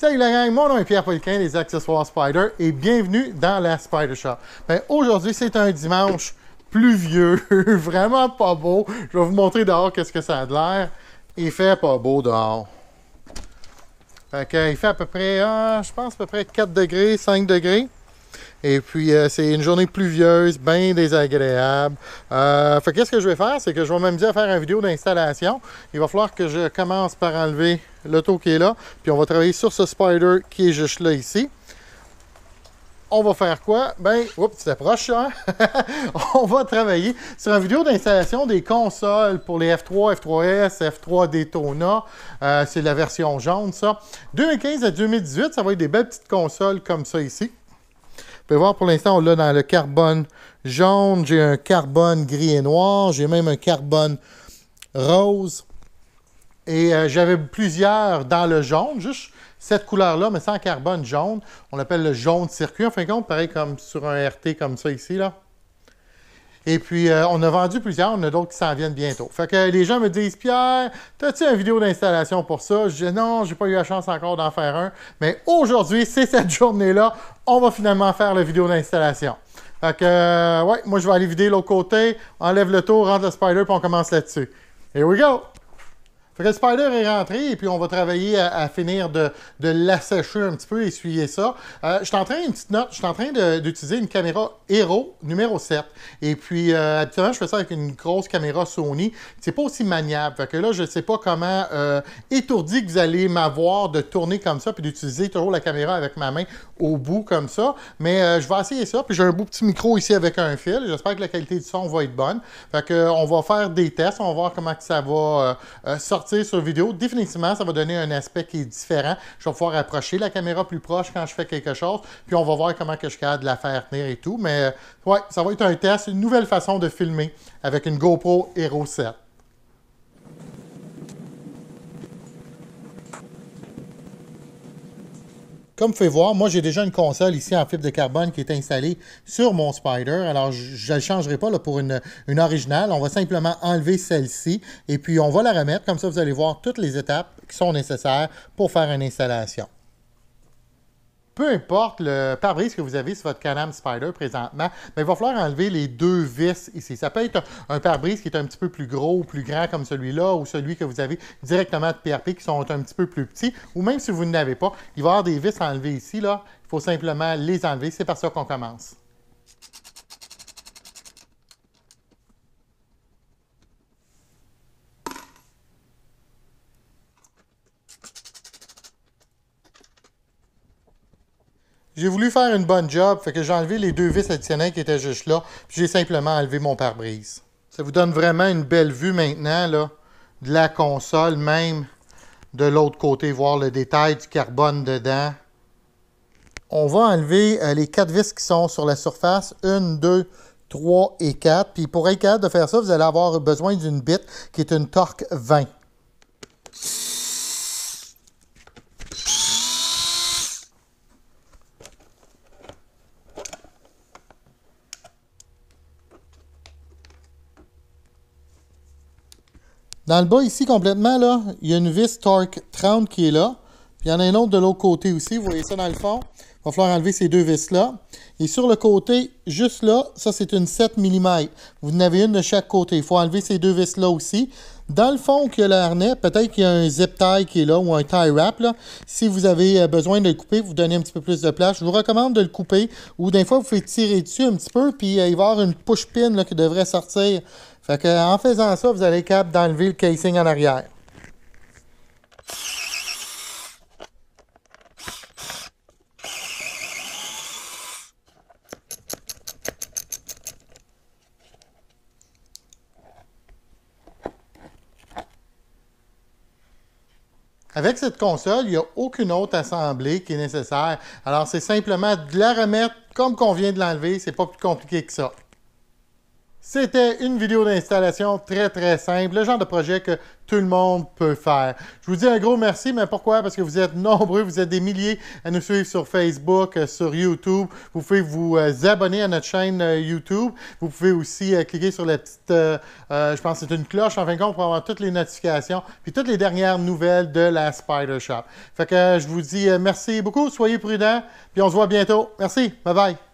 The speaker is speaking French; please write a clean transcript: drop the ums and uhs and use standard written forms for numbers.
Salut la gang, mon nom est Pierre Poliquin des Accessoires Spyder et bienvenue dans la Spyder Shop. Ben, aujourd'hui, c'est un dimanche pluvieux, vraiment pas beau. Je vais vous montrer dehors qu'est-ce que ça a de l'air. Il fait pas beau dehors. Fait que, il fait à peu près, je pense à peu près 4 degrés, 5 degrés. Et puis, c'est une journée pluvieuse, bien désagréable. Fait qu'est-ce que je vais faire? C'est que je vais m'amuser à faire une vidéo d'installation. Il va falloir que je commence par enlever l'auto qui est là. Puis, on va travailler sur ce Spyder qui est juste là, ici. On va faire quoi? Ben, oups, tu t'approches, hein? On va travailler sur une vidéo d'installation des consoles pour les F3, F3S, F3 Daytona. C'est la version jaune, ça. 2015 à 2018, ça va être des belles petites consoles comme ça ici. Vous pouvez voir, pour l'instant, on l'a dans le carbone jaune. J'ai un carbone gris et noir. J'ai même un carbone rose. Et j'avais plusieurs dans le jaune, juste cette couleur-là, mais sans carbone jaune. On l'appelle le jaune circuit. En fin de compte, pareil comme sur un RT comme ça ici, là. Et puis, on a vendu plusieurs. On a d'autres qui s'en viennent bientôt. Fait que les gens me disent, Pierre, as-tu une vidéo d'installation pour ça? Je dis, non, j'ai pas eu la chance encore d'en faire un. Mais aujourd'hui, c'est cette journée-là. On va finalement faire la vidéo d'installation. Fait que, ouais, moi, je vais aller vider l'autre côté, enlève le tour, rentre le Spyder, puis on commence là-dessus. Here we go! Fait que le Spyder est rentré et puis on va travailler à finir de l'assécher un petit peu, essuyer ça. Je suis en train, une petite note, je suis en train d'utiliser une caméra Hero numéro 7. Et puis, habituellement, je fais ça avec une grosse caméra Sony. C'est pas aussi maniable. Fait que là, je ne sais pas comment étourdi que vous allez m'avoir de tourner comme ça puis d'utiliser toujours la caméra avec ma main au bout comme ça. Mais je vais essayer ça. Puis j'ai un beau petit micro ici avec un fil. J'espère que la qualité du son va être bonne. Fait que on va faire des tests. On va voir comment que ça va sortir sur vidéo. Définitivement, ça va donner un aspect qui est différent. Je vais pouvoir approcher la caméra plus proche quand je fais quelque chose. Puis on va voir comment que je suis capable de la faire tenir et tout. Mais ouais, ça va être un test, une nouvelle façon de filmer avec une GoPro Hero 7. Comme vous pouvez voir, moi j'ai déjà une console ici en fibre de carbone qui est installée sur mon Spyder. Alors je ne le changerai pas là, pour une originale. On va simplement enlever celle-ci et puis on va la remettre. Comme ça, vous allez voir toutes les étapes qui sont nécessaires pour faire une installation. Peu importe le pare-brise que vous avez sur votre Can-Am Spyder présentement, mais il va falloir enlever les deux vis ici. Ça peut être un pare-brise qui est un petit peu plus gros ou plus grand comme celui-là, ou celui que vous avez directement de PRP qui sont un petit peu plus petits, ou même si vous n'avez pas, il va y avoir des vis à enlever ici, là. Il faut simplement les enlever. C'est par ça qu'on commence. J'ai voulu faire une bonne job, fait que j'ai enlevé les deux vis additionnelles qui étaient juste là, puis j'ai simplement enlevé mon pare-brise. Ça vous donne vraiment une belle vue maintenant, là, de la console, même de l'autre côté, voir le détail du carbone dedans. On va enlever les 4 vis qui sont sur la surface, 1, 2, 3 et 4. Puis pour être capable de faire ça, vous allez avoir besoin d'une bite qui est une Torque 20. Dans le bas ici, complètement, là, il y a une vis Torque 30 qui est là. Puis il y en a une autre de l'autre côté aussi. Vous voyez ça dans le fond. Il va falloir enlever ces deux vis-là. Et sur le côté, juste là, ça c'est une 7 mm. Vous en avez une de chaque côté. Il faut enlever ces deux vis-là aussi. Dans le fond, qu'il y a le harnais, peut-être qu'il y a un zip tie qui est là ou un tie wrap. Là. Si vous avez besoin de le couper, vous donnez un petit peu plus de place. Je vous recommande de le couper. Ou des fois, vous faites tirer dessus un petit peu. Puis il va y avoir une push pin là, qui devrait sortir. Fait que, en faisant ça, vous allez être capable d'enlever le casing en arrière. Avec cette console, il n'y a aucune autre assemblée qui est nécessaire. Alors, c'est simplement de la remettre comme qu'on vient de l'enlever. C'est pas plus compliqué que ça. C'était une vidéo d'installation très simple, le genre de projet que tout le monde peut faire. Je vous dis un gros merci, mais pourquoi? Parce que vous êtes nombreux, vous êtes des milliers à nous suivre sur Facebook, sur YouTube. Vous pouvez vous abonner à notre chaîne YouTube. Vous pouvez aussi cliquer sur la petite, je pense que c'est une cloche en fin de compte pour avoir toutes les notifications, puis toutes les dernières nouvelles de la Spider Shop. Fait que je vous dis merci beaucoup, soyez prudents, puis on se voit bientôt. Merci, bye bye!